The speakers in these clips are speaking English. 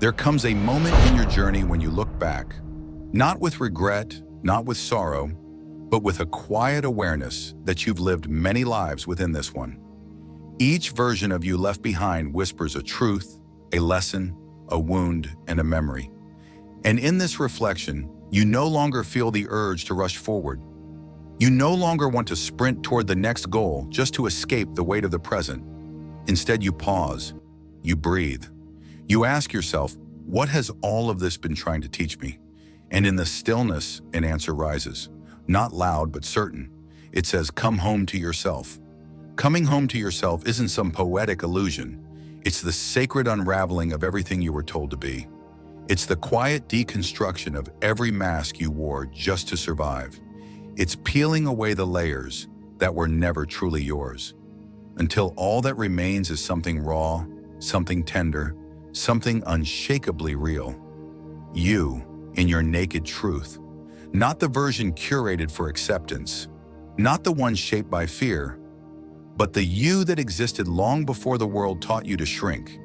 There comes a moment in your journey when you look back, not with regret, not with sorrow, but with a quiet awareness that you've lived many lives within this one. Each version of you left behind whispers a truth, a lesson, a wound, and a memory. And in this reflection, you no longer feel the urge to rush forward. You no longer want to sprint toward the next goal just to escape the weight of the present. Instead, you pause, you breathe. You ask yourself, what has all of this been trying to teach me? And in the stillness, an answer rises. Not loud, but certain. It says, come home to yourself. Coming home to yourself isn't some poetic illusion. It's the sacred unraveling of everything you were told to be. It's the quiet deconstruction of every mask you wore just to survive. It's peeling away the layers that were never truly yours, until all that remains is something raw, something tender, something unshakably real. You, in your naked truth. Not the version curated for acceptance, not the one shaped by fear, but the you that existed long before the world taught you to shrink.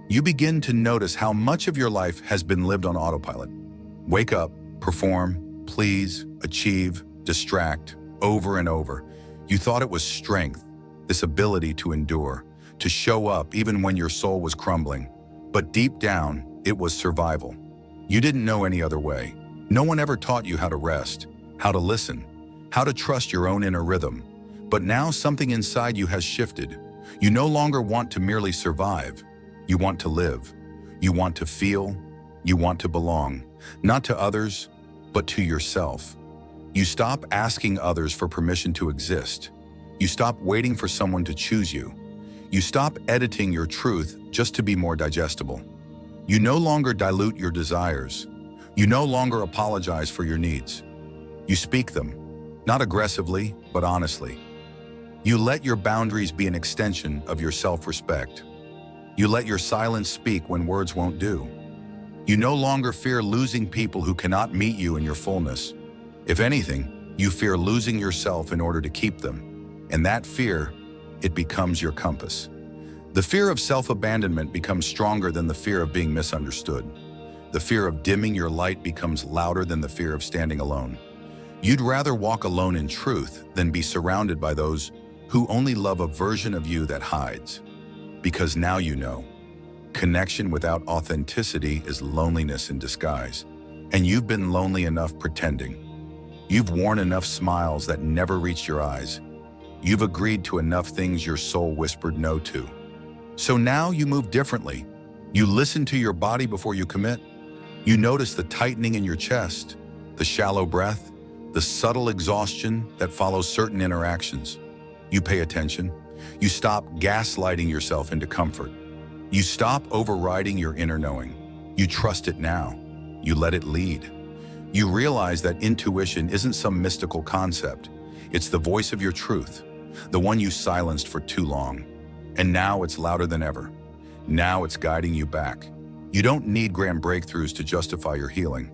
You begin to notice how much of your life has been lived on autopilot. Wake up, perform, please, achieve, distract, over and over. You thought it was strength, this ability to endure, to show up even when your soul was crumbling. But deep down, it was survival. You didn't know any other way. No one ever taught you how to rest, how to listen, how to trust your own inner rhythm. But now something inside you has shifted. You no longer want to merely survive. You want to live. You want to feel. You want to belong, not to others, but to yourself. You stop asking others for permission to exist. You stop waiting for someone to choose you. You stop editing your truth just to be more digestible. You no longer dilute your desires. You no longer apologize for your needs. You speak them, not aggressively, but honestly. You let your boundaries be an extension of your self-respect. You let your silence speak when words won't do. You no longer fear losing people who cannot meet you in your fullness. If anything, you fear losing yourself in order to keep them. And that fear, it becomes your compass. The fear of self-abandonment becomes stronger than the fear of being misunderstood. The fear of dimming your light becomes louder than the fear of standing alone. You'd rather walk alone in truth than be surrounded by those who only love a version of you that hides. Because now you know, connection without authenticity is loneliness in disguise. And you've been lonely enough pretending. You've worn enough smiles that never reached your eyes. You've agreed to enough things your soul whispered no to. So now you move differently. You listen to your body before you commit. You notice the tightening in your chest, the shallow breath, the subtle exhaustion that follows certain interactions. You pay attention. You stop gaslighting yourself into comfort. You stop overriding your inner knowing. You trust it now. You let it lead. You realize that intuition isn't some mystical concept. It's the voice of your truth, the one you silenced for too long. And now it's louder than ever. Now it's guiding you back. You don't need grand breakthroughs to justify your healing.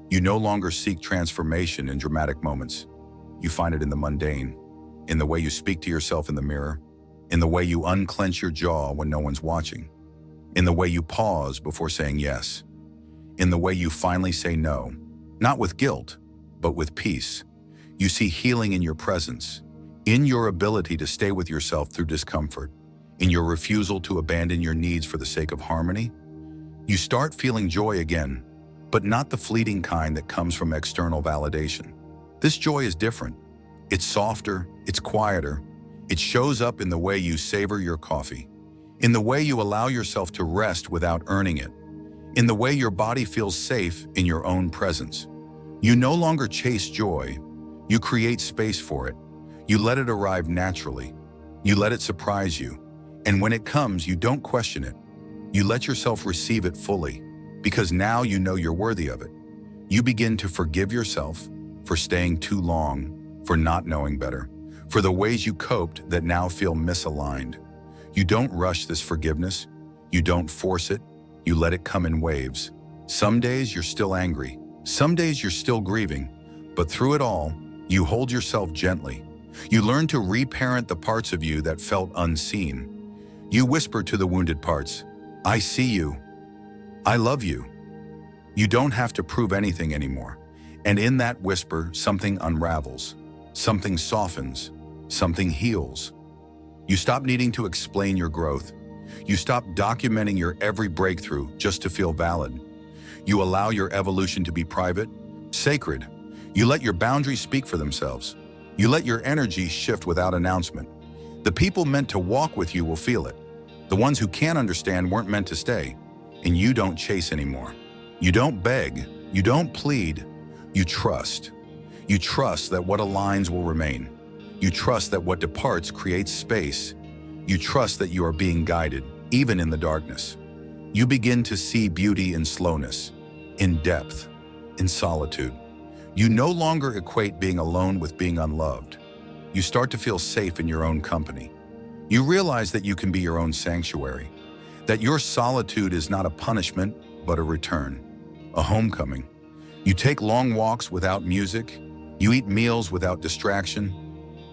You no longer seek transformation in dramatic moments. You find it in the mundane, in the way you speak to yourself in the mirror, in the way you unclench your jaw when no one's watching, in the way you pause before saying yes, in the way you finally say no, not with guilt, but with peace. You see healing in your presence, in your ability to stay with yourself through discomfort, in your refusal to abandon your needs for the sake of harmony. You start feeling joy again, but not the fleeting kind that comes from external validation. This joy is different. It's softer, it's quieter. It shows up in the way you savor your coffee, in the way you allow yourself to rest without earning it, in the way your body feels safe in your own presence. You no longer chase joy. You create space for it. You let it arrive naturally. You let it surprise you. And when it comes, you don't question it. You let yourself receive it fully, because now you know you're worthy of it. You begin to forgive yourself for staying too long, for not knowing better, for the ways you coped that now feel misaligned. You don't rush this forgiveness. You don't force it. You let it come in waves. Some days you're still angry. Some days you're still grieving. But through it all, you hold yourself gently. You learn to reparent the parts of you that felt unseen. You whisper to the wounded parts, I see you. I love you. You don't have to prove anything anymore. And in that whisper, something unravels, something softens, something heals. You stop needing to explain your growth. You stop documenting your every breakthrough just to feel valid. You allow your evolution to be private, sacred. You let your boundaries speak for themselves. You let your energy shift without announcement. The people meant to walk with you will feel it. The ones who can't understand weren't meant to stay. And you don't chase anymore. You don't beg. You don't plead. You trust. You trust that what aligns will remain. You trust that what departs creates space. You trust that you are being guided, even in the darkness. You begin to see beauty in slowness, in depth, in solitude. You no longer equate being alone with being unloved. You start to feel safe in your own company. You realize that you can be your own sanctuary, that your solitude is not a punishment, but a return, a homecoming. You take long walks without music. You eat meals without distraction.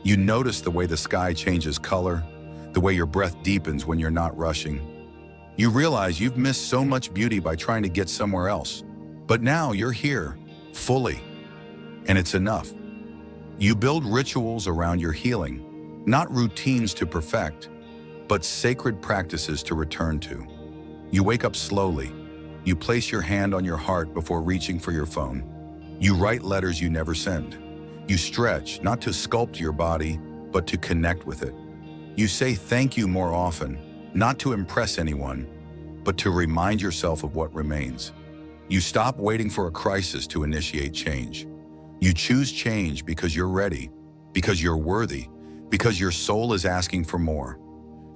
You notice the way the sky changes color, the way your breath deepens when you're not rushing. You realize you've missed so much beauty by trying to get somewhere else. But now you're here, fully, and it's enough. You build rituals around your healing, not routines to perfect, but sacred practices to return to. You wake up slowly. You place your hand on your heart before reaching for your phone. You write letters you never send. You stretch, not to sculpt your body, but to connect with it. You say thank you more often, not to impress anyone, but to remind yourself of what remains. You stop waiting for a crisis to initiate change. You choose change because you're ready, because you're worthy, because your soul is asking for more.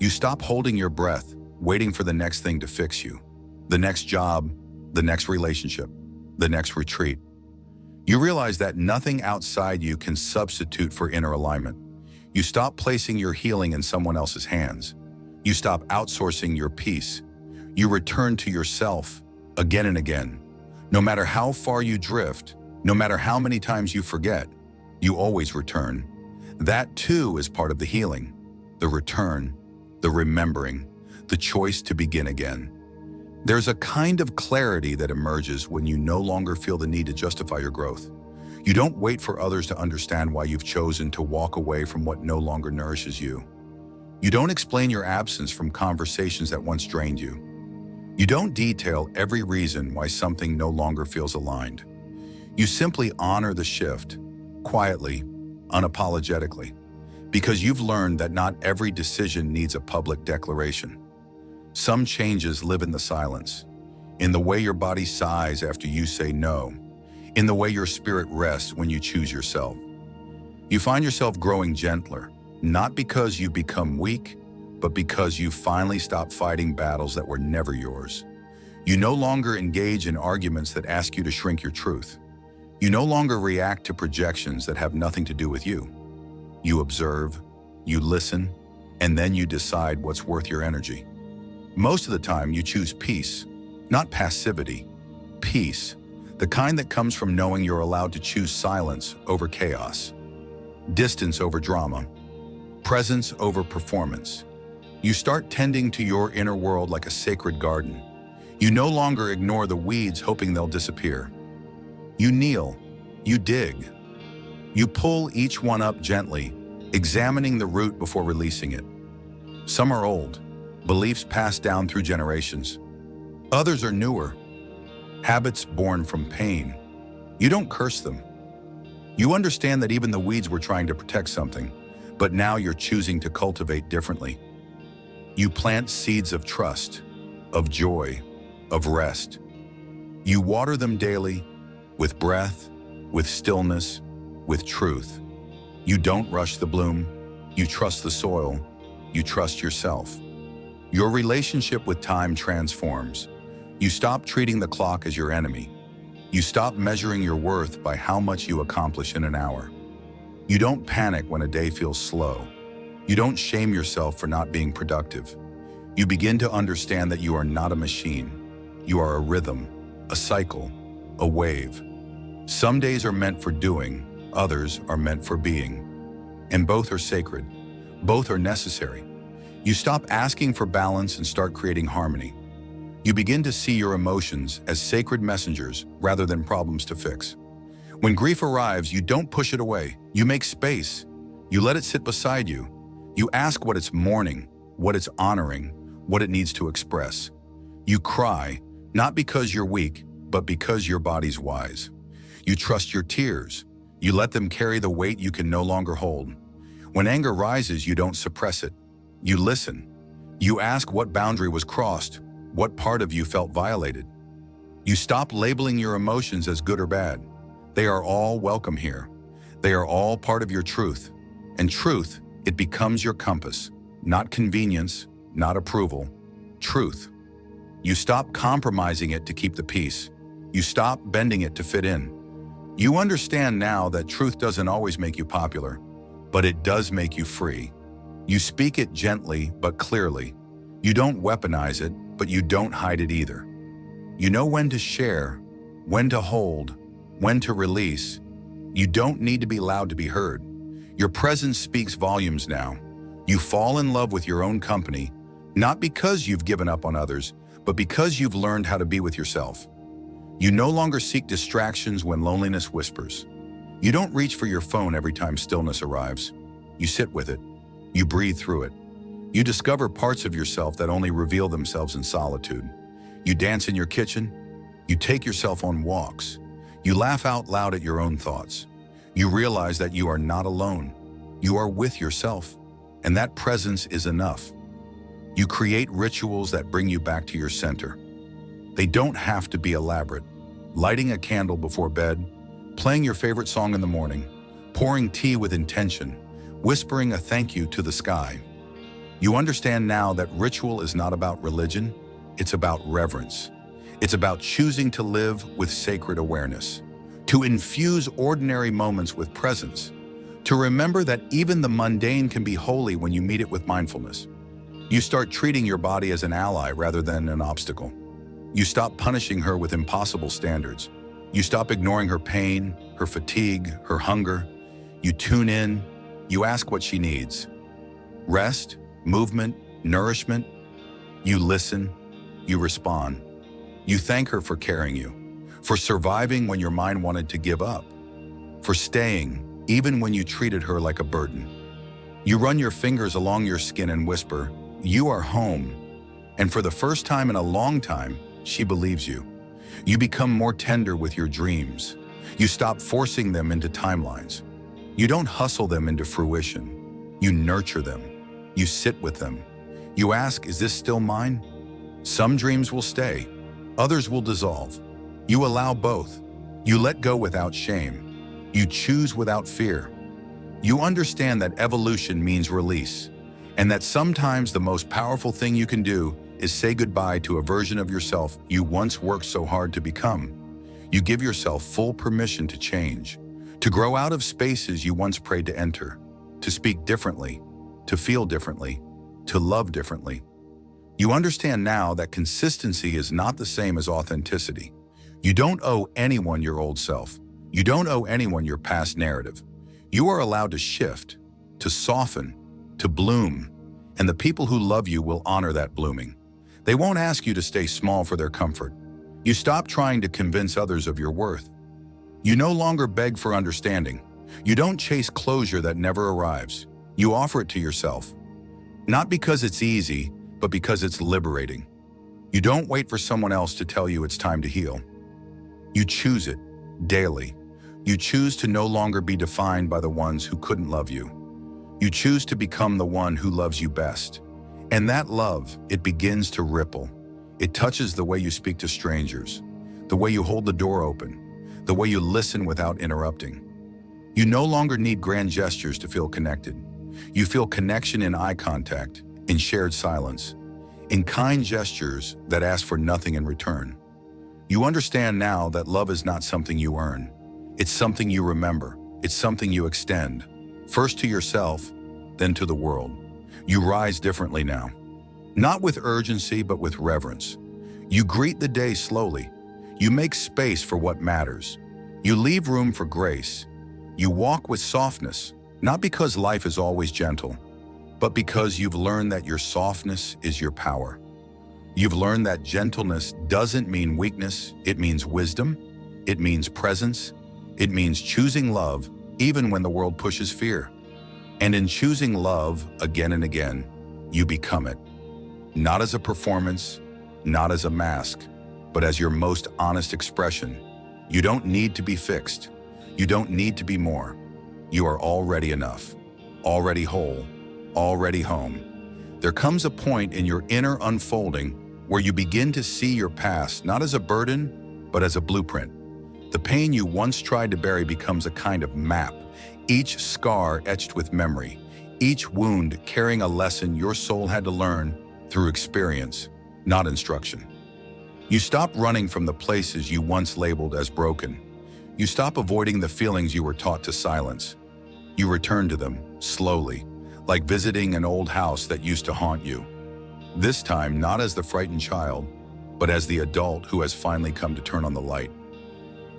You stop holding your breath, waiting for the next thing to fix you, the next job, the next relationship, the next retreat. You realize that nothing outside you can substitute for inner alignment. You stop placing your healing in someone else's hands. You stop outsourcing your peace. You return to yourself again and again. No matter how far you drift, no matter how many times you forget, you always return. That too is part of the healing, the return, the remembering, the choice to begin again. There's a kind of clarity that emerges when you no longer feel the need to justify your growth. You don't wait for others to understand why you've chosen to walk away from what no longer nourishes you. You don't explain your absence from conversations that once drained you. You don't detail every reason why something no longer feels aligned. You simply honor the shift, quietly, unapologetically, because you've learned that not every decision needs a public declaration. Some changes live in the silence, in the way your body sighs after you say no, in the way your spirit rests when you choose yourself. You find yourself growing gentler, not because you've become weak, but because you finally stopped fighting battles that were never yours. You no longer engage in arguments that ask you to shrink your truth. You no longer react to projections that have nothing to do with you. You observe, you listen, and then you decide what's worth your energy. Most of the time, you choose peace, not passivity. Peace, the kind that comes from knowing you're allowed to choose silence over chaos, distance over drama, presence over performance. You start tending to your inner world like a sacred garden. You no longer ignore the weeds hoping they'll disappear. You kneel, you dig. You pull each one up gently, examining the root before releasing it. Some are old, beliefs passed down through generations. Others are newer, habits born from pain. You don't curse them. You understand that even the weeds were trying to protect something, but now you're choosing to cultivate differently. You plant seeds of trust, of joy, of rest. You water them daily, with breath, with stillness, with truth. You don't rush the bloom. You trust the soil. You trust yourself. Your relationship with time transforms. You stop treating the clock as your enemy. You stop measuring your worth by how much you accomplish in an hour. You don't panic when a day feels slow. You don't shame yourself for not being productive. You begin to understand that you are not a machine. You are a rhythm, a cycle, a wave. Some days are meant for doing, others are meant for being. And both are sacred. Both are necessary. You stop asking for balance and start creating harmony. You begin to see your emotions as sacred messengers rather than problems to fix. When grief arrives, you don't push it away. You make space. You let it sit beside you. You ask what it's mourning, what it's honoring, what it needs to express. You cry, not because you're weak, but because your body's wise. You trust your tears. You let them carry the weight you can no longer hold. When anger rises, you don't suppress it. You listen. You ask what boundary was crossed, what part of you felt violated. You stop labeling your emotions as good or bad. They are all welcome here. They are all part of your truth. And truth, it becomes your compass. Not convenience, not approval. Truth. You stop compromising it to keep the peace. You stop bending it to fit in. You understand now that truth doesn't always make you popular, but it does make you free. You speak it gently but clearly. You don't weaponize it, but you don't hide it either. You know when to share, when to hold, when to release. You don't need to be loud to be heard. Your presence speaks volumes now. You fall in love with your own company, not because you've given up on others, but because you've learned how to be with yourself. You no longer seek distractions when loneliness whispers. You don't reach for your phone every time stillness arrives. You sit with it. You breathe through it. You discover parts of yourself that only reveal themselves in solitude. You dance in your kitchen. You take yourself on walks. You laugh out loud at your own thoughts. You realize that you are not alone. You are with yourself, and that presence is enough. You create rituals that bring you back to your center. They don't have to be elaborate. Lighting a candle before bed, playing your favorite song in the morning, pouring tea with intention, whispering a thank you to the sky. You understand now that ritual is not about religion, it's about reverence. It's about choosing to live with sacred awareness, to infuse ordinary moments with presence, to remember that even the mundane can be holy when you meet it with mindfulness. You start treating your body as an ally rather than an obstacle. You stop punishing her with impossible standards. You stop ignoring her pain, her fatigue, her hunger. You tune in. You ask what she needs. Rest, movement, nourishment. You listen. You respond. You thank her for carrying you, for surviving when your mind wanted to give up, for staying even when you treated her like a burden. You run your fingers along your skin and whisper, "You are home." And for the first time in a long time, she believes you. You become more tender with your dreams. You stop forcing them into timelines. You don't hustle them into fruition. You nurture them. You sit with them. You ask, "Is this still mine?" Some dreams will stay. Others will dissolve. You allow both. You let go without shame. You choose without fear. You understand that evolution means release, and that sometimes the most powerful thing you can do is say goodbye to a version of yourself you once worked so hard to become. You give yourself full permission to change, to grow out of spaces you once prayed to enter, to speak differently, to feel differently, to love differently. You understand now that consistency is not the same as authenticity. You don't owe anyone your old self. You don't owe anyone your past narrative. You are allowed to shift, to soften, to bloom, and the people who love you will honor that blooming. They won't ask you to stay small for their comfort. You stop trying to convince others of your worth. You no longer beg for understanding. You don't chase closure that never arrives. You offer it to yourself. Not because it's easy, but because it's liberating. You don't wait for someone else to tell you it's time to heal. You choose it daily. You choose to no longer be defined by the ones who couldn't love you. You choose to become the one who loves you best. And that love, it begins to ripple. It touches the way you speak to strangers, the way you hold the door open, the way you listen without interrupting. You no longer need grand gestures to feel connected. You feel connection in eye contact, in shared silence, in kind gestures that ask for nothing in return. You understand now that love is not something you earn. It's something you remember. It's something you extend, first to yourself, then to the world. You rise differently now, not with urgency, but with reverence. You greet the day slowly. You make space for what matters. You leave room for grace. You walk with softness, not because life is always gentle, but because you've learned that your softness is your power. You've learned that gentleness doesn't mean weakness, it means wisdom, it means presence, it means choosing love even when the world pushes fear. And in choosing love again and again, you become it. Not as a performance, not as a mask, but as your most honest expression. You don't need to be fixed. You don't need to be more. You are already enough, already whole, already home. There comes a point in your inner unfolding where you begin to see your past not as a burden, but as a blueprint. The pain you once tried to bury becomes a kind of map, each scar etched with memory, each wound carrying a lesson your soul had to learn through experience, not instruction. You stop running from the places you once labeled as broken. You stop avoiding the feelings you were taught to silence. You return to them, slowly, like visiting an old house that used to haunt you. This time, not as the frightened child, but as the adult who has finally come to turn on the light.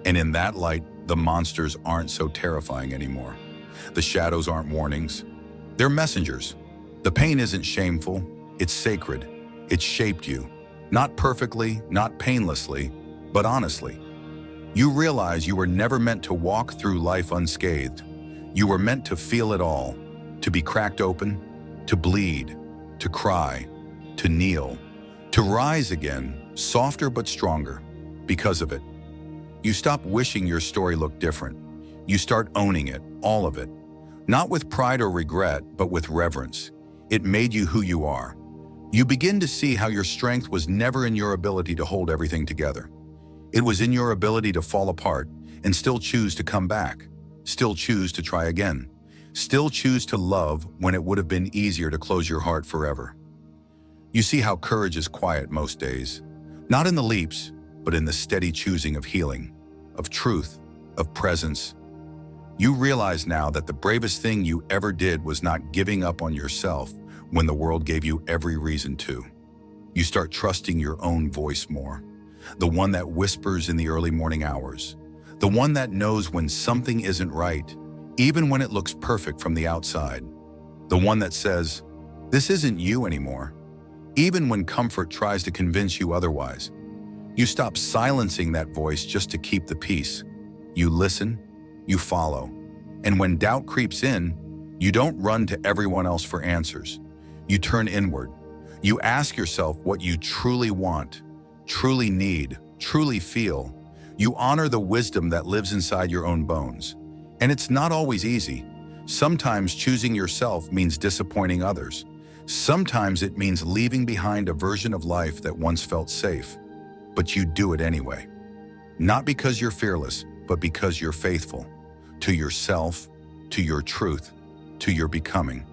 And in that light, the monsters aren't so terrifying anymore. The shadows aren't warnings. They're messengers. The pain isn't shameful, it's sacred. It shaped you. Not perfectly, not painlessly, but honestly. You realize you were never meant to walk through life unscathed. You were meant to feel it all, to be cracked open, to bleed, to cry, to kneel, to rise again, softer but stronger, because of it. You stop wishing your story looked different. You start owning it, all of it. Not with pride or regret, but with reverence. It made you who you are. You begin to see how your strength was never in your ability to hold everything together. It was in your ability to fall apart and still choose to come back, still choose to try again, still choose to love when it would have been easier to close your heart forever. You see how courage is quiet most days, not in the leaps, but in the steady choosing of healing, of truth, of presence. You realize now that the bravest thing you ever did was not giving up on yourself when the world gave you every reason to. You start trusting your own voice more, the one that whispers in the early morning hours, the one that knows when something isn't right, even when it looks perfect from the outside, the one that says, "This isn't you anymore," even when comfort tries to convince you otherwise. You stop silencing that voice just to keep the peace. You listen, you follow, and when doubt creeps in, you don't run to everyone else for answers. You turn inward. You ask yourself what you truly want, truly need, truly feel. You honor the wisdom that lives inside your own bones. And it's not always easy. Sometimes choosing yourself means disappointing others. Sometimes it means leaving behind a version of life that once felt safe. But you do it anyway. Not because you're fearless, but because you're faithful. To yourself, to your truth, to your becoming.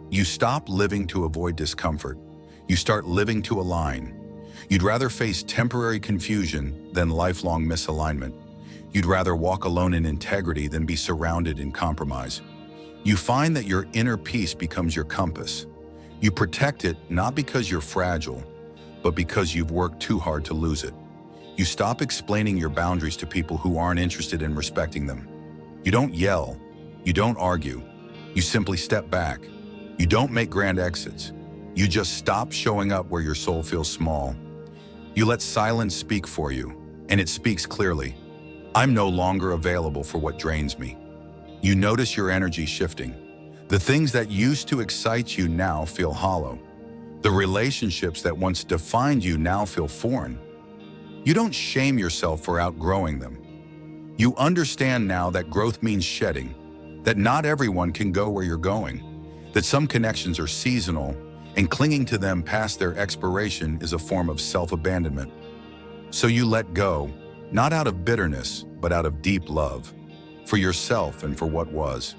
You stop living to avoid discomfort. You start living to align. You'd rather face temporary confusion than lifelong misalignment. You'd rather walk alone in integrity than be surrounded in compromise. You find that your inner peace becomes your compass. You protect it not because you're fragile, but because you've worked too hard to lose it. You stop explaining your boundaries to people who aren't interested in respecting them. You don't yell. You don't argue. You simply step back. You don't make grand exits. You just stop showing up where your soul feels small. You let silence speak for you, and it speaks clearly. I'm no longer available for what drains me. You notice your energy shifting. The things that used to excite you now feel hollow. The relationships that once defined you now feel foreign. You don't shame yourself for outgrowing them. You understand now that growth means shedding, that not everyone can go where you're going, that some connections are seasonal, and clinging to them past their expiration is a form of self-abandonment. So you let go, not out of bitterness, but out of deep love, for yourself and for what was.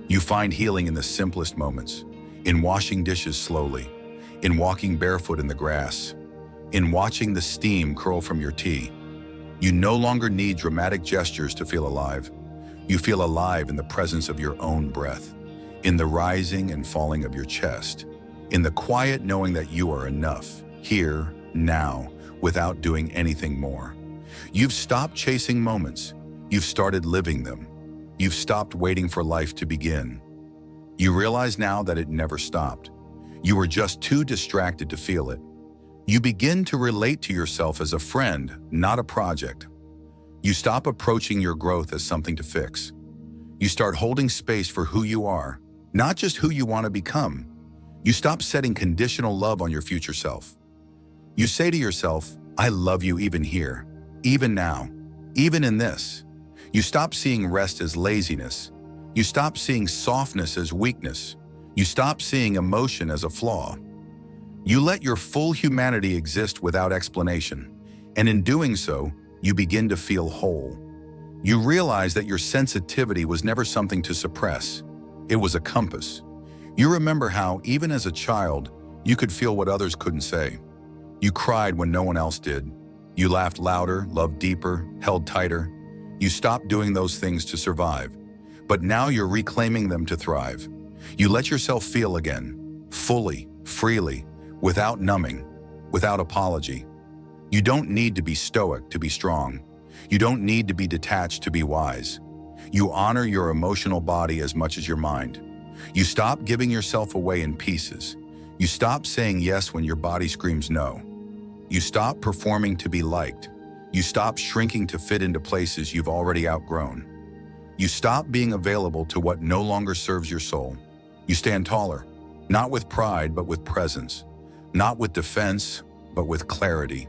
You find healing in the simplest moments, in washing dishes slowly, in walking barefoot in the grass, in watching the steam curl from your tea. You no longer need dramatic gestures to feel alive. You feel alive in the presence of your own breath, in the rising and falling of your chest, in the quiet knowing that you are enough, here, now, without doing anything more. You've stopped chasing moments. You've started living them. You've stopped waiting for life to begin. You realize now that it never stopped. You were just too distracted to feel it. You begin to relate to yourself as a friend, not a project. You stop approaching your growth as something to fix. You start holding space for who you are, not just who you want to become. You stop setting conditional love on your future self. You say to yourself, I love you even here, even now, even in this. You stop seeing rest as laziness. You stop seeing softness as weakness. You stop seeing emotion as a flaw. You let your full humanity exist without explanation, and in doing so, you begin to feel whole. You realize that your sensitivity was never something to suppress. It was a compass. You remember how, even as a child, you could feel what others couldn't say. You cried when no one else did. You laughed louder, loved deeper, held tighter. You stopped doing those things to survive, but now you're reclaiming them to thrive. You let yourself feel again, fully, freely, without numbing, without apology. You don't need to be stoic to be strong. You don't need to be detached to be wise. You honor your emotional body as much as your mind. You stop giving yourself away in pieces. You stop saying yes when your body screams no. You stop performing to be liked. You stop shrinking to fit into places you've already outgrown. You stop being available to what no longer serves your soul. You stand taller, not with pride, but with presence. Not with defense, but with clarity.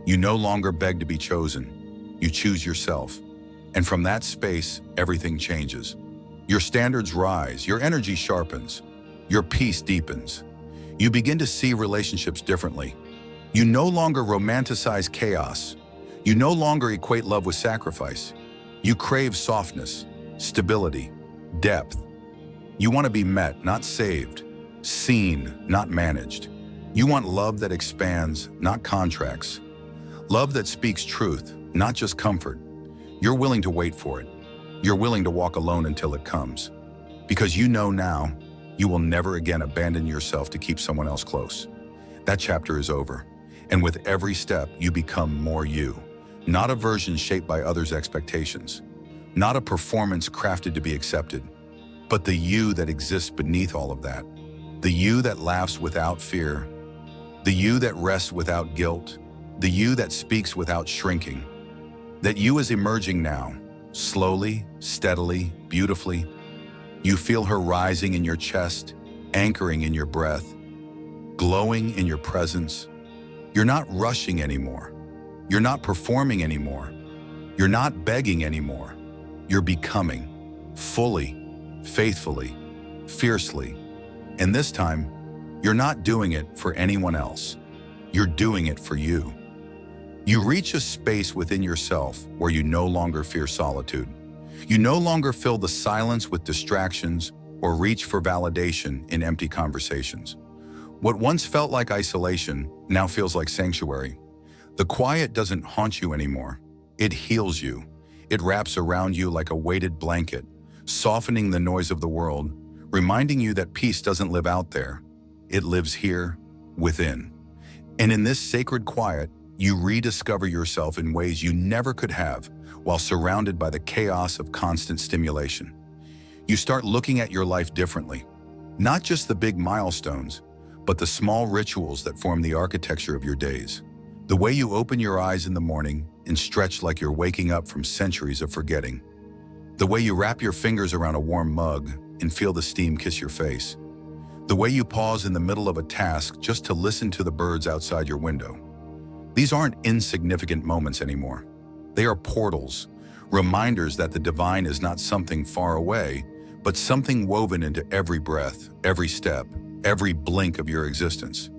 You no longer beg to be chosen. You choose yourself. And from that space, everything changes. Your standards rise, your energy sharpens, your peace deepens. You begin to see relationships differently. You no longer romanticize chaos. You no longer equate love with sacrifice. You crave softness, stability, depth. You want to be met, not saved, seen, not managed. You want love that expands, not contracts. Love that speaks truth, not just comfort. You're willing to wait for it. You're willing to walk alone until it comes. Because you know now, you will never again abandon yourself to keep someone else close. That chapter is over. And with every step, you become more you. Not a version shaped by others' expectations. Not a performance crafted to be accepted. But the you that exists beneath all of that. The you that laughs without fear. The you that rests without guilt. The you that speaks without shrinking. That you is emerging now, slowly, steadily, beautifully. You feel her rising in your chest, anchoring in your breath, glowing in your presence. You're not rushing anymore. You're not performing anymore. You're not begging anymore. You're becoming, fully, faithfully, fiercely. And this time, you're not doing it for anyone else. You're doing it for you. You reach a space within yourself where you no longer fear solitude. You no longer fill the silence with distractions or reach for validation in empty conversations. What once felt like isolation now feels like sanctuary. The quiet doesn't haunt you anymore. It heals you. It wraps around you like a weighted blanket, softening the noise of the world, reminding you that peace doesn't live out there. It lives here, within. And in this sacred quiet, you rediscover yourself in ways you never could have while surrounded by the chaos of constant stimulation. You start looking at your life differently, not just the big milestones, but the small rituals that form the architecture of your days. The way you open your eyes in the morning and stretch like you're waking up from centuries of forgetting. The way you wrap your fingers around a warm mug and feel the steam kiss your face. The way you pause in the middle of a task just to listen to the birds outside your window. These aren't insignificant moments anymore. They are portals, reminders that the divine is not something far away, but something woven into every breath, every step, every blink of your existence.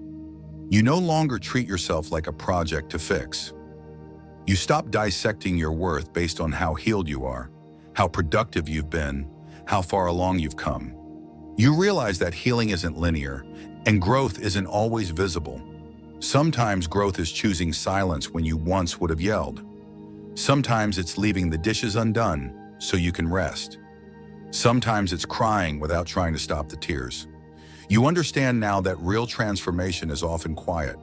You no longer treat yourself like a project to fix. You stop dissecting your worth based on how healed you are, how productive you've been, how far along you've come. You realize that healing isn't linear, and growth isn't always visible. Sometimes growth is choosing silence when you once would have yelled. Sometimes it's leaving the dishes undone so you can rest. Sometimes it's crying without trying to stop the tears. You understand now that real transformation is often quiet.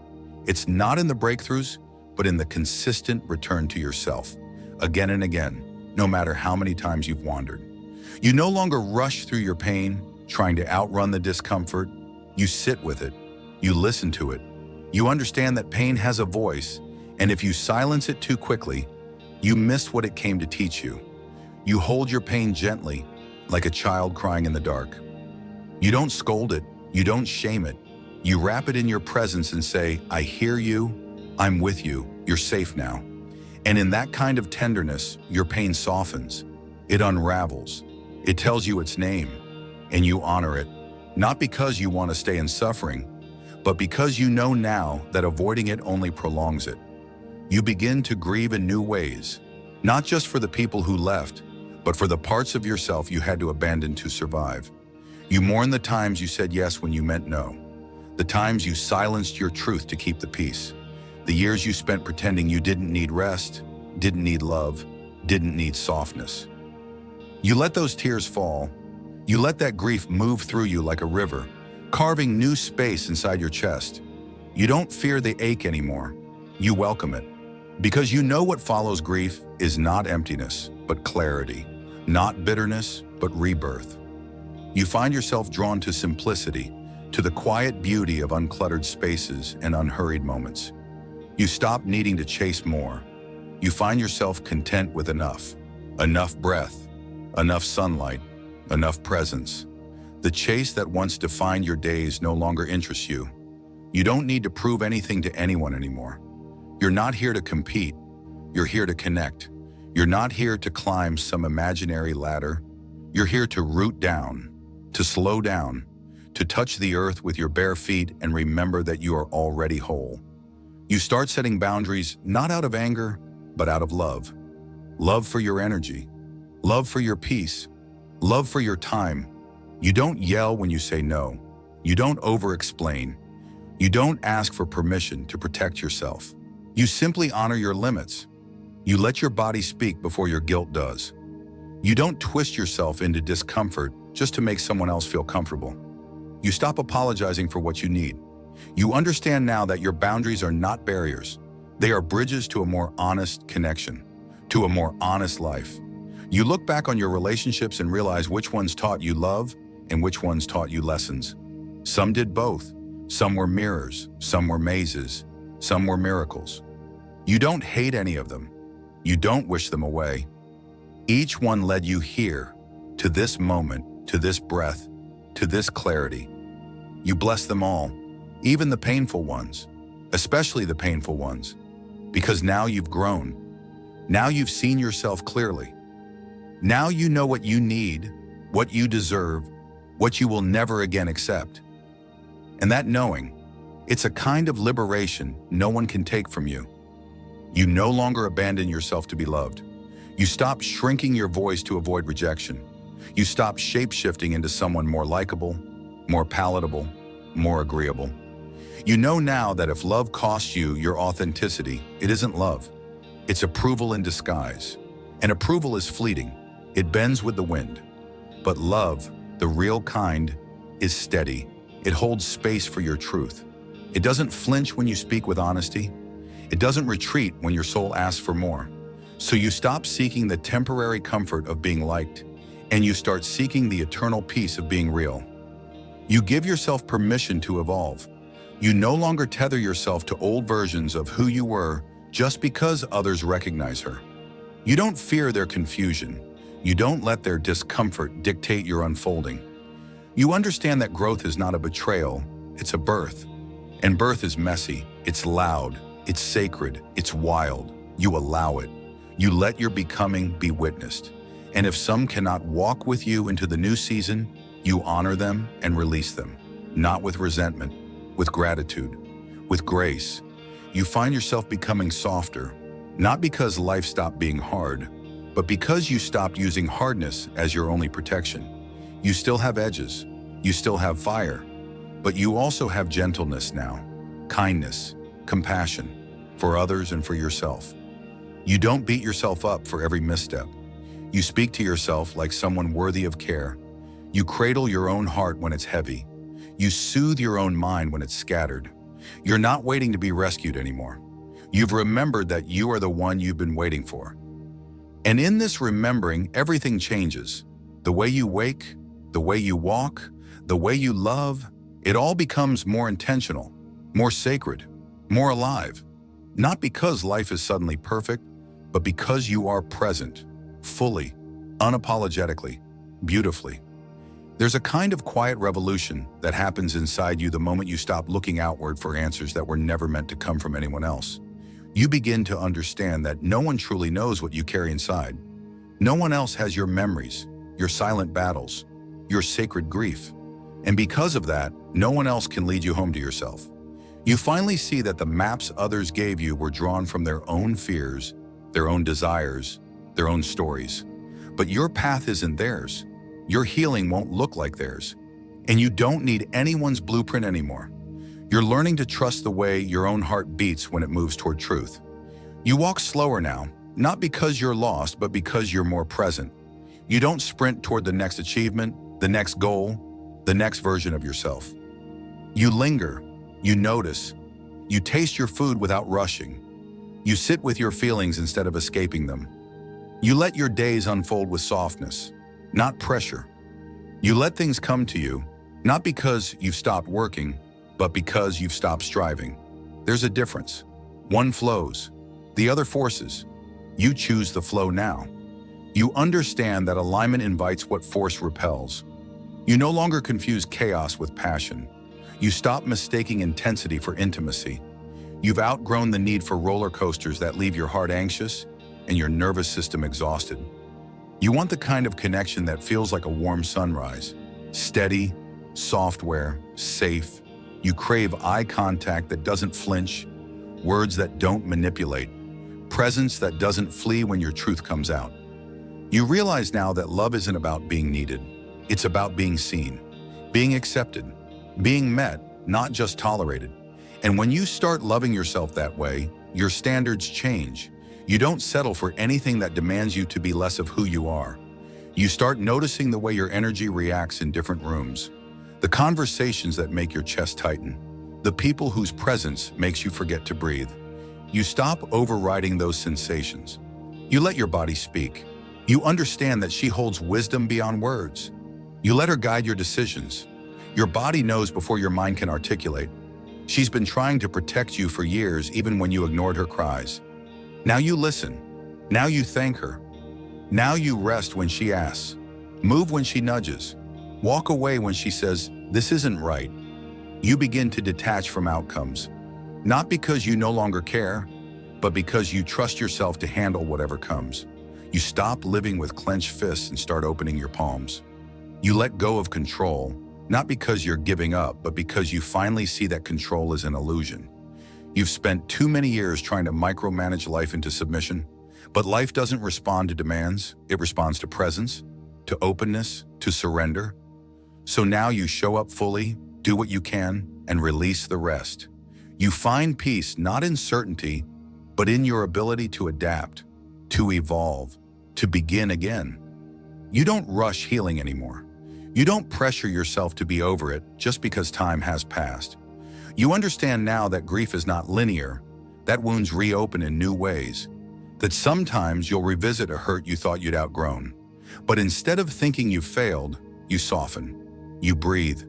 It's not in the breakthroughs, but in the consistent return to yourself, again and again, no matter how many times you've wandered. You no longer rush through your pain, trying to outrun the discomfort. You sit with it, you listen to it, You understand that pain has a voice, and if you silence it too quickly, you miss what it came to teach you. You hold your pain gently, like a child crying in the dark. You don't scold it, you don't shame it. You wrap it in your presence and say, I hear you, I'm with you, you're safe now. And in that kind of tenderness, your pain softens. It unravels. It tells you its name, and you honor it, not because you want to stay in suffering, but because you know now that avoiding it only prolongs it. You begin to grieve in new ways, not just for the people who left, but for the parts of yourself you had to abandon to survive. You mourn the times you said yes when you meant no, the times you silenced your truth to keep the peace, the years you spent pretending you didn't need rest, didn't need love, didn't need softness. You let those tears fall. You let that grief move through you like a river, carving new space inside your chest. You don't fear the ache anymore. You welcome it. Because you know what follows grief is not emptiness, but clarity. Not bitterness, but rebirth. You find yourself drawn to simplicity, to the quiet beauty of uncluttered spaces and unhurried moments. You stop needing to chase more. You find yourself content with enough. Enough breath, enough sunlight, enough presence. The chase that once defined your days no longer interests you. You don't need to prove anything to anyone anymore. You're not here to compete. You're here to connect. You're not here to climb some imaginary ladder. You're here to root down, to slow down, to touch the earth with your bare feet and remember that you are already whole. You start setting boundaries not out of anger, but out of love. Love for your energy, love for your peace, love for your time. You don't yell when you say no. You don't over-explain. You don't ask for permission to protect yourself. You simply honor your limits. You let your body speak before your guilt does. You don't twist yourself into discomfort just to make someone else feel comfortable. You stop apologizing for what you need. You understand now that your boundaries are not barriers. They are bridges to a more honest connection, to a more honest life. You look back on your relationships and realize which ones taught you love and which ones taught you lessons. Some did both. Some were mirrors, some were mazes, some were miracles. You don't hate any of them. You don't wish them away. Each one led you here, to this moment, to this breath, to this clarity. You bless them all, even the painful ones, especially the painful ones, because now you've grown. Now you've seen yourself clearly. Now you know what you need, what you deserve, what you will never again accept. And that knowing, it's a kind of liberation no one can take from you. You no longer abandon yourself to be loved. You stop shrinking your voice to avoid rejection. You stop shape-shifting into someone more likable, more palatable, more agreeable. You know now that if love costs you your authenticity, it isn't love. It's approval in disguise. And approval is fleeting. It bends with the wind. But love, the real kind, is steady. It holds space for your truth. It doesn't flinch when you speak with honesty. It doesn't retreat when your soul asks for more. So you stop seeking the temporary comfort of being liked, and you start seeking the eternal peace of being real. You give yourself permission to evolve. You no longer tether yourself to old versions of who you were just because others recognize her. You don't fear their confusion. You don't let their discomfort dictate your unfolding. You understand that growth is not a betrayal, it's a birth. And birth is messy, it's loud, it's sacred, it's wild. You allow it. You let your becoming be witnessed. And if some cannot walk with you into the new season, you honor them and release them. Not with resentment, with gratitude, with grace. You find yourself becoming softer, not because life stopped being hard, but because you stopped using hardness as your only protection. You still have edges, you still have fire, but you also have gentleness now, kindness, compassion, for others and for yourself. You don't beat yourself up for every misstep. You speak to yourself like someone worthy of care. You cradle your own heart when it's heavy. You soothe your own mind when it's scattered. You're not waiting to be rescued anymore. You've remembered that you are the one you've been waiting for. And in this remembering, everything changes. The way you wake, the way you walk, the way you love, it all becomes more intentional, more sacred. more alive. Not because life is suddenly perfect, but because you are present, fully, unapologetically, beautifully. There's a kind of quiet revolution that happens inside you the moment you stop looking outward for answers that were never meant to come from anyone else. You begin to understand that no one truly knows what you carry inside. No one else has your memories, your silent battles, your sacred grief. And because of that, no one else can lead you home to yourself. You finally see that the maps others gave you were drawn from their own fears, their own desires, their own stories. But your path isn't theirs. Your healing won't look like theirs. And you don't need anyone's blueprint anymore. You're learning to trust the way your own heart beats when it moves toward truth. You walk slower now, not because you're lost, but because you're more present. You don't sprint toward the next achievement, the next goal, the next version of yourself. You linger, you notice, you taste your food without rushing. You sit with your feelings instead of escaping them. You let your days unfold with softness, not pressure. You let things come to you, not because you've stopped working, but because you've stopped striving. There's a difference. One flows, the other forces. You choose the flow now. You understand that alignment invites what force repels. You no longer confuse chaos with passion. You stop mistaking intensity for intimacy. You've outgrown the need for roller coasters that leave your heart anxious and your nervous system exhausted. You want the kind of connection that feels like a warm sunrise, steady, software, safe. You crave eye contact that doesn't flinch, words that don't manipulate, presence that doesn't flee when your truth comes out. You realize now that love isn't about being needed. It's about being seen, being accepted, being met, not just tolerated. And when you start loving yourself that way, your standards change. You don't settle for anything that demands you to be less of who you are. You start noticing the way your energy reacts in different rooms, the conversations that make your chest tighten, the people whose presence makes you forget to breathe. You stop overriding those sensations. You let your body speak. You understand that she holds wisdom beyond words. You let her guide your decisions. Your body knows before your mind can articulate. She's been trying to protect you for years, even when you ignored her cries. Now you listen. Now you thank her. Now you rest when she asks. Move when she nudges. Walk away when she says, "This isn't right." You begin to detach from outcomes, not because you no longer care, but because you trust yourself to handle whatever comes. You stop living with clenched fists and start opening your palms. You let go of control, not because you're giving up, but because you finally see that control is an illusion. You've spent too many years trying to micromanage life into submission, but life doesn't respond to demands. It responds to presence, to openness, to surrender. So now you show up fully, do what you can, and release the rest. You find peace not in certainty, but in your ability to adapt, to evolve, to begin again. You don't rush healing anymore. You don't pressure yourself to be over it just because time has passed. You understand now that grief is not linear, that wounds reopen in new ways, that sometimes you'll revisit a hurt you thought you'd outgrown. But instead of thinking you failed, you soften, you breathe,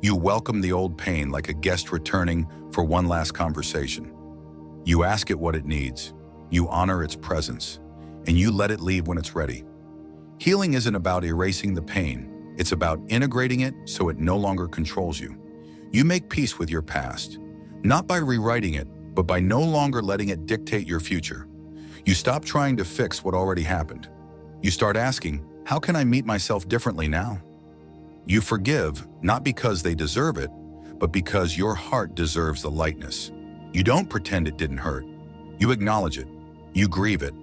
you welcome the old pain like a guest returning for one last conversation. You ask it what it needs, you honor its presence, and you let it leave when it's ready. Healing isn't about erasing the pain. It's about integrating it so it no longer controls you. You make peace with your past, not by rewriting it, but by no longer letting it dictate your future. You stop trying to fix what already happened. You start asking, how can I meet myself differently now? You forgive, not because they deserve it, but because your heart deserves the lightness. You don't pretend it didn't hurt. You acknowledge it, you grieve it,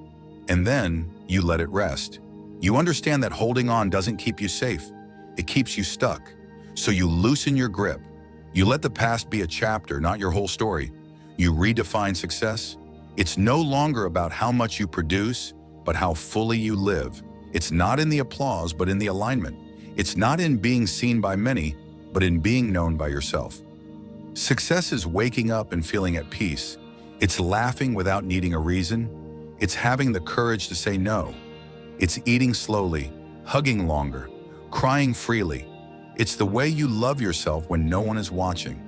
and then you let it rest. You understand that holding on doesn't keep you safe. It keeps you stuck. So you loosen your grip. You let the past be a chapter, not your whole story. You redefine success. It's no longer about how much you produce, but how fully you live. It's not in the applause, but in the alignment. It's not in being seen by many, but in being known by yourself. Success is waking up and feeling at peace. It's laughing without needing a reason. It's having the courage to say no. It's eating slowly, hugging longer, crying freely. It's the way you love yourself when no one is watching.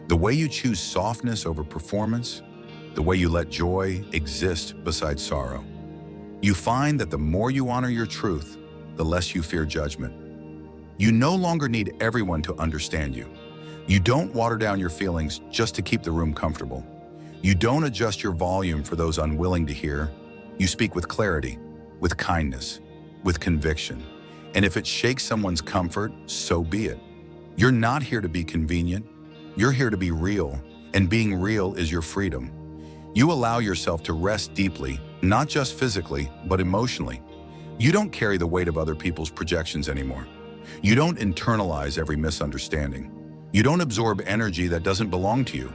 The way you choose softness over performance, the way you let joy exist beside sorrow. You find that the more you honor your truth, the less you fear judgment. You no longer need everyone to understand you. You don't water down your feelings just to keep the room comfortable. You don't adjust your volume for those unwilling to hear. You speak with clarity, with kindness, with conviction. And if it shakes someone's comfort, so be it. You're not here to be convenient. You're here to be real, and being real is your freedom. You allow yourself to rest deeply, not just physically, but emotionally. You don't carry the weight of other people's projections anymore. You don't internalize every misunderstanding. You don't absorb energy that doesn't belong to you.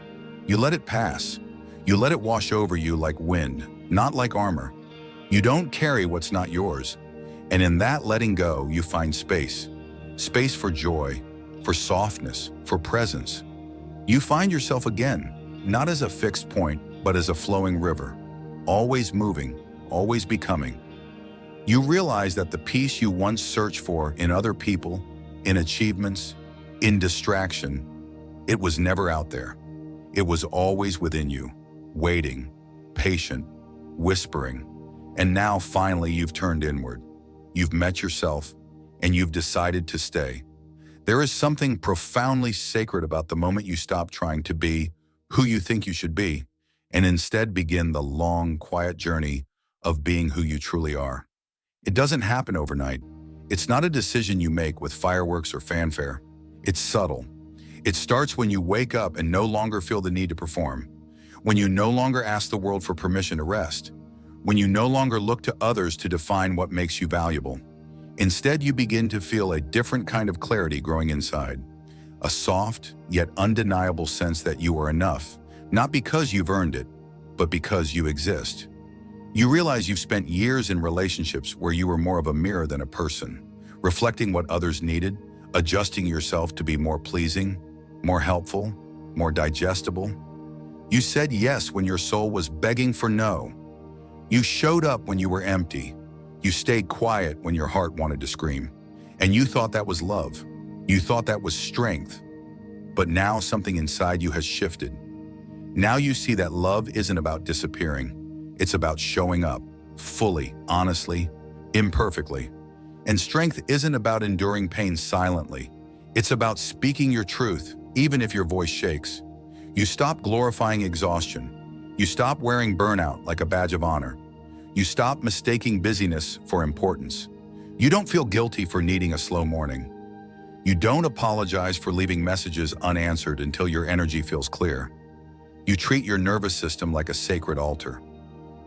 You let it pass. You let it wash over you like wind, not like armor. You don't carry what's not yours. And in that letting go, you find space. Space for joy, for softness, for presence. You find yourself again, not as a fixed point, but as a flowing river, always moving, always becoming. You realize that the peace you once searched for in other people, in achievements, in distraction, it was never out there. It was always within you, waiting, patient, whispering. And now finally you've turned inward. You've met yourself, and you've decided to stay. There is something profoundly sacred about the moment you stop trying to be who you think you should be, and instead begin the long, quiet journey of being who you truly are. It doesn't happen overnight. It's not a decision you make with fireworks or fanfare. It's subtle. It starts when you wake up and no longer feel the need to perform, when you no longer ask the world for permission to rest, when you no longer look to others to define what makes you valuable. Instead, you begin to feel a different kind of clarity growing inside, a soft yet undeniable sense that you are enough, not because you've earned it, but because you exist. You realize you've spent years in relationships where you were more of a mirror than a person, reflecting what others needed, adjusting yourself to be more pleasing, more helpful, more digestible. You said yes when your soul was begging for no. You showed up when you were empty. You stayed quiet when your heart wanted to scream. And you thought that was love. You thought that was strength. But now something inside you has shifted. Now you see that love isn't about disappearing. It's about showing up, fully, honestly, imperfectly. And strength isn't about enduring pain silently. It's about speaking your truth, even if your voice shakes. You stop glorifying exhaustion. You stop wearing burnout like a badge of honor. You stop mistaking busyness for importance. You don't feel guilty for needing a slow morning. You don't apologize for leaving messages unanswered until your energy feels clear. You treat your nervous system like a sacred altar.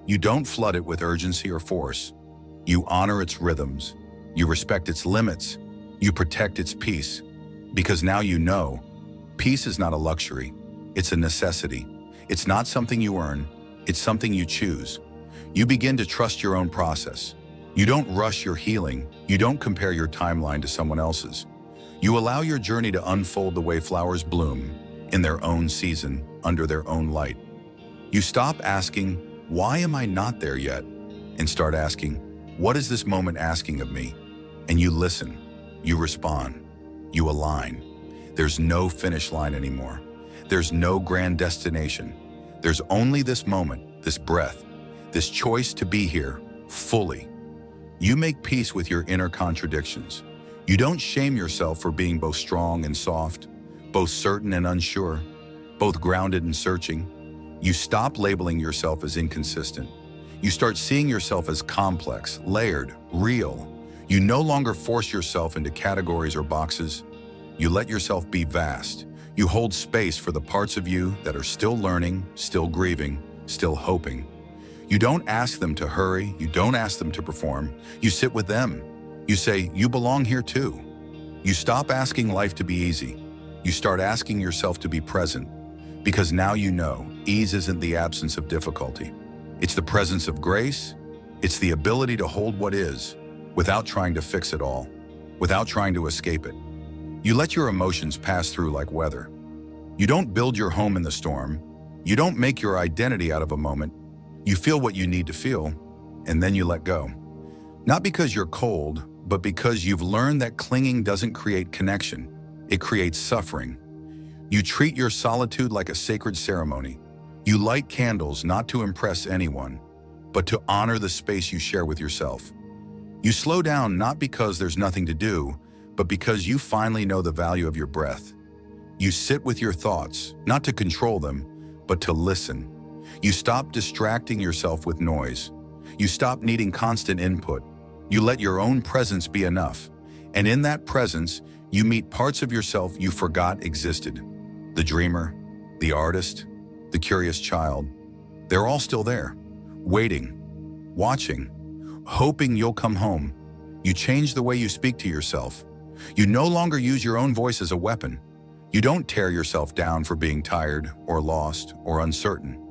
You don't flood it with urgency or force. You honor its rhythms. You respect its limits. You protect its peace. Because now you know, peace is not a luxury. It's a necessity. It's not something you earn. It's something you choose. You begin to trust your own process. You don't rush your healing. You don't compare your timeline to someone else's. You allow your journey to unfold the way flowers bloom, in their own season, under their own light. You stop asking, why am I not there yet? And start asking, what is this moment asking of me? And you listen, you respond, you align. There's no finish line anymore. There's no grand destination. There's only this moment, this breath, this choice to be here, fully. You make peace with your inner contradictions. You don't shame yourself for being both strong and soft, both certain and unsure, both grounded and searching. You stop labeling yourself as inconsistent. You start seeing yourself as complex, layered, real. You no longer force yourself into categories or boxes. You let yourself be vast. You hold space for the parts of you that are still learning, still grieving, still hoping. You don't ask them to hurry. You don't ask them to perform. You sit with them. You say, you belong here too. You stop asking life to be easy. You start asking yourself to be present. Because now you know, ease isn't the absence of difficulty. It's the presence of grace. It's the ability to hold what is, without trying to fix it all, without trying to escape it. You let your emotions pass through like weather. You don't build your home in the storm. You don't make your identity out of a moment. You feel what you need to feel, and then you let go. Not because you're cold, but because you've learned that clinging doesn't create connection. It creates suffering. You treat your solitude like a sacred ceremony. You light candles not to impress anyone, but to honor the space you share with yourself. You slow down not because there's nothing to do, but because you finally know the value of your breath. You sit with your thoughts, not to control them, but to listen. You stop distracting yourself with noise. You stop needing constant input. You let your own presence be enough. And in that presence, you meet parts of yourself you forgot existed. The dreamer, the artist, the curious child. They're all still there, waiting, watching, hoping you'll come home. You change the way you speak to yourself. You no longer use your own voice as a weapon. You don't tear yourself down for being tired or lost or uncertain.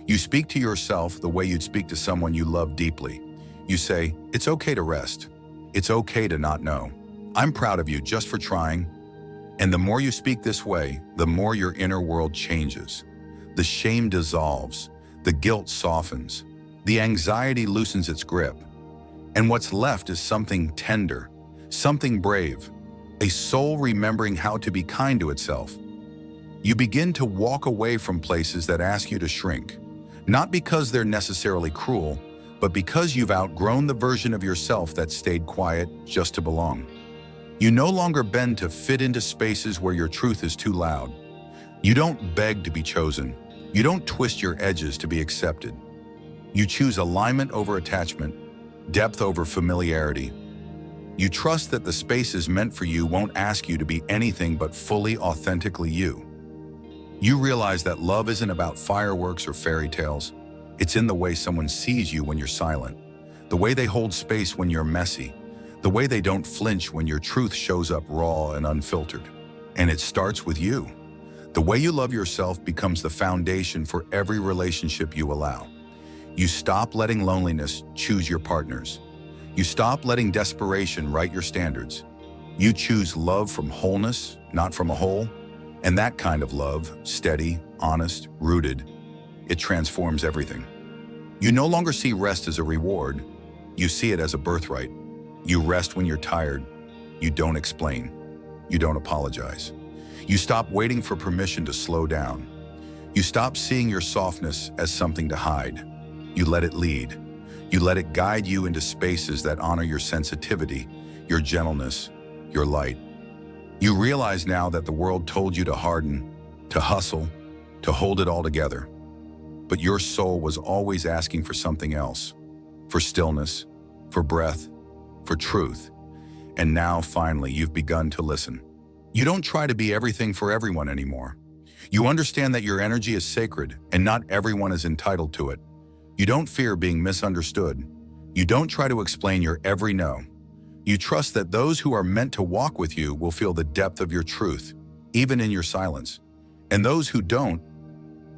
You speak to yourself the way you'd speak to someone you love deeply. You say, it's okay to rest. It's okay to not know. I'm proud of you just for trying. And the more you speak this way, the more your inner world changes. The shame dissolves. The guilt softens. The anxiety loosens its grip. And what's left is something tender, something brave, a soul remembering how to be kind to itself. You begin to walk away from places that ask you to shrink, not because they're necessarily cruel, but because you've outgrown the version of yourself that stayed quiet just to belong. You no longer bend to fit into spaces where your truth is too loud. You don't beg to be chosen. You don't twist your edges to be accepted. You choose alignment over attachment, depth over familiarity. You trust that the spaces meant for you won't ask you to be anything but fully, authentically you. You realize that love isn't about fireworks or fairy tales. It's in the way someone sees you when you're silent, the way they hold space when you're messy, the way they don't flinch when your truth shows up raw and unfiltered. And it starts with you. The way you love yourself becomes the foundation for every relationship you allow. You stop letting loneliness choose your partners. You stop letting desperation write your standards. You choose love from wholeness, not from a hole. And that kind of love, steady, honest, rooted, it transforms everything. You no longer see rest as a reward. You see it as a birthright. You rest when you're tired. You don't explain. You don't apologize. You stop waiting for permission to slow down. You stop seeing your softness as something to hide. You let it lead. You let it guide you into spaces that honor your sensitivity, your gentleness, your light. You realize now that the world told you to harden, to hustle, to hold it all together. But your soul was always asking for something else, for stillness, for breath, for truth. And now, finally, you've begun to listen. You don't try to be everything for everyone anymore. You understand that your energy is sacred and not everyone is entitled to it. You don't fear being misunderstood. You don't try to explain your every no. You trust that those who are meant to walk with you will feel the depth of your truth, even in your silence. And those who don't,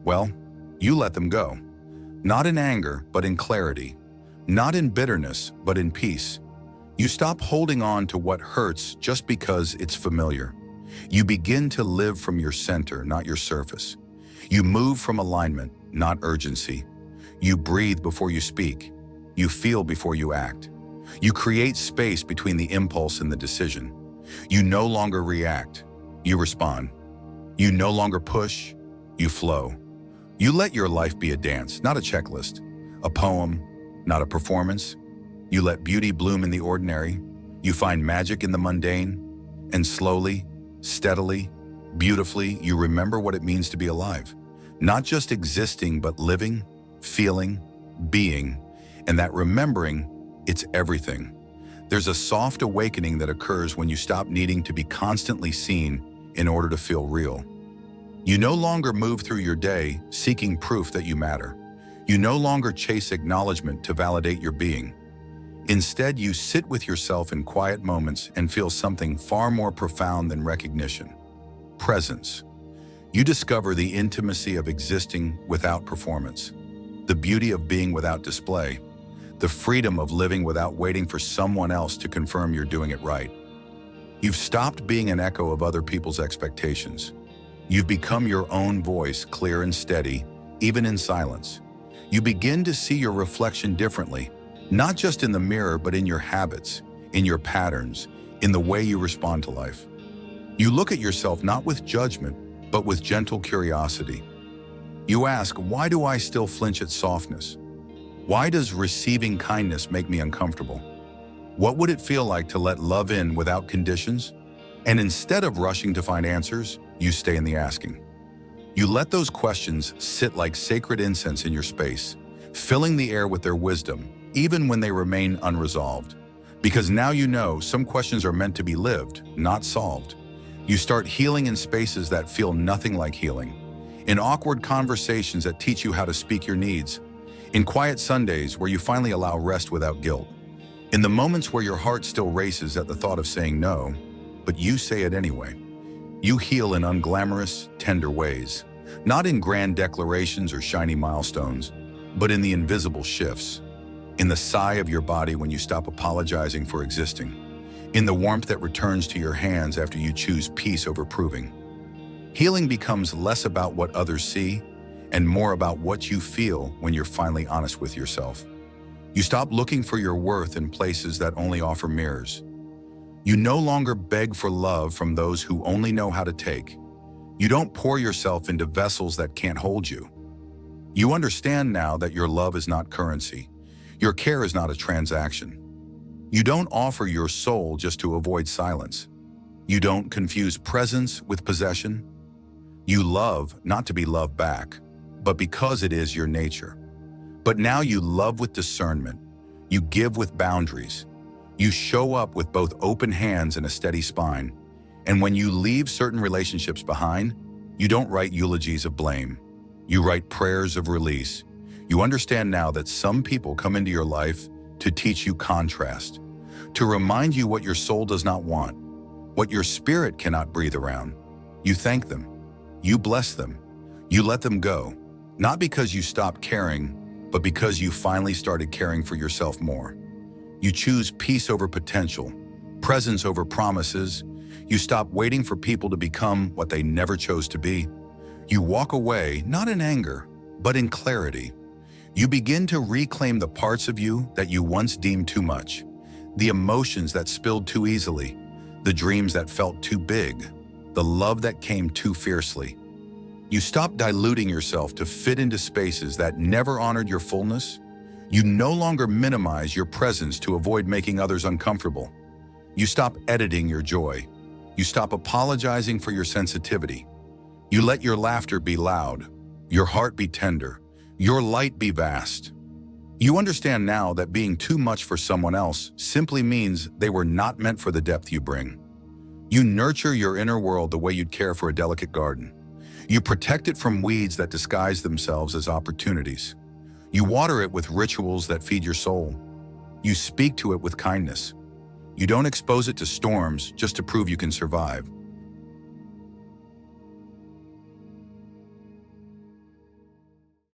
well, you let them go. Not in anger, but in clarity. Not in bitterness, but in peace. You stop holding on to what hurts just because it's familiar. You begin to live from your center, not your surface. You move from alignment, not urgency. You breathe before you speak. You feel before you act. You create space between the impulse and the decision. You no longer react. You respond. You no longer push. You flow. You let your life be a dance, not a checklist, a poem, not a performance. You let beauty bloom in the ordinary. You find magic in the mundane. And slowly, steadily, beautifully, you remember what it means to be alive. Not just existing, but living, feeling, being, and that remembering, it's everything. There's a soft awakening that occurs when you stop needing to be constantly seen in order to feel real. You no longer move through your day seeking proof that you matter. You no longer chase acknowledgement to validate your being. Instead, you sit with yourself in quiet moments and feel something far more profound than recognition. Presence. You discover the intimacy of existing without performance, the beauty of being without display, the freedom of living without waiting for someone else to confirm you're doing it right. You've stopped being an echo of other people's expectations. You've become your own voice, clear and steady, even in silence. You begin to see your reflection differently, not just in the mirror, but in your habits, in your patterns, in the way you respond to life. You look at yourself not with judgment, but with gentle curiosity. You ask, why do I still flinch at softness? Why does receiving kindness make me uncomfortable? What would it feel like to let love in without conditions? And instead of rushing to find answers, you stay in the asking. You let those questions sit like sacred incense in your space, filling the air with their wisdom, even when they remain unresolved. Because now you know some questions are meant to be lived, not solved. You start healing in spaces that feel nothing like healing, in awkward conversations that teach you how to speak your needs, in quiet Sundays where you finally allow rest without guilt, in the moments where your heart still races at the thought of saying no, but you say it anyway. You heal in unglamorous, tender ways, not in grand declarations or shiny milestones, but in the invisible shifts, in the sigh of your body when you stop apologizing for existing, in the warmth that returns to your hands after you choose peace over proving. Healing becomes less about what others see and more about what you feel when you're finally honest with yourself. You stop looking for your worth in places that only offer mirrors. You no longer beg for love from those who only know how to take. You don't pour yourself into vessels that can't hold you. You understand now that your love is not currency. Your care is not a transaction. You don't offer your soul just to avoid silence. You don't confuse presence with possession. You love not to be loved back, but because it is your nature. But now you love with discernment. You give with boundaries. You show up with both open hands and a steady spine. And when you leave certain relationships behind, you don't write eulogies of blame. You write prayers of release. You understand now that some people come into your life to teach you contrast, to remind you what your soul does not want, what your spirit cannot breathe around. You thank them. You bless them. You let them go, not because you stopped caring, but because you finally started caring for yourself more. You choose peace over potential, presence over promises. You stop waiting for people to become what they never chose to be. You walk away, not in anger, but in clarity. You begin to reclaim the parts of you that you once deemed too much, the emotions that spilled too easily, the dreams that felt too big, the love that came too fiercely. You stop diluting yourself to fit into spaces that never honored your fullness. You no longer minimize your presence to avoid making others uncomfortable. You stop editing your joy. You stop apologizing for your sensitivity. You let your laughter be loud, your heart be tender, your light be vast. You understand now that being too much for someone else simply means they were not meant for the depth you bring. You nurture your inner world the way you'd care for a delicate garden. You protect it from weeds that disguise themselves as opportunities. You water it with rituals that feed your soul. You speak to it with kindness. You don't expose it to storms just to prove you can survive.